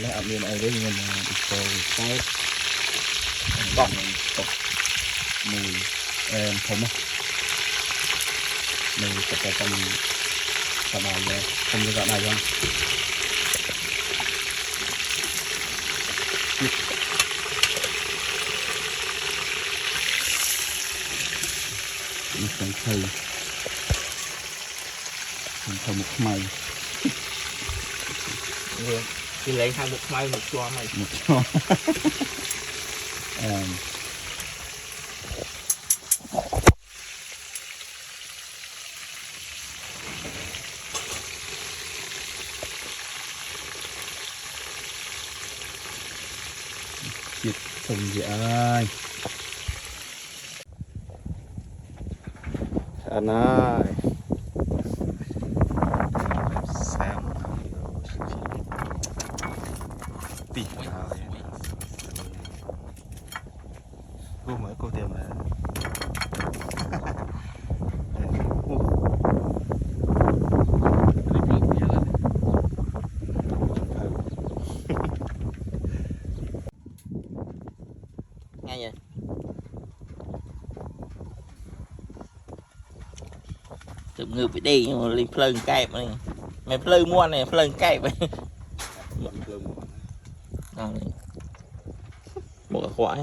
cái này ở miền ấy đấy nhưng mà có cái cọc mùi không á mùi cái tầm tầm nào này không như vậy này không mình thầy một mày thì lấy hai một mày một cho mày một cho chết không gì ơi anh ơi xem tỉ cô mới cô tìm là nghe vậy chụp ngược bị đi nhưng mà lên phơi kẹp này mày phơi mua này phơi kẹp này bộ khóa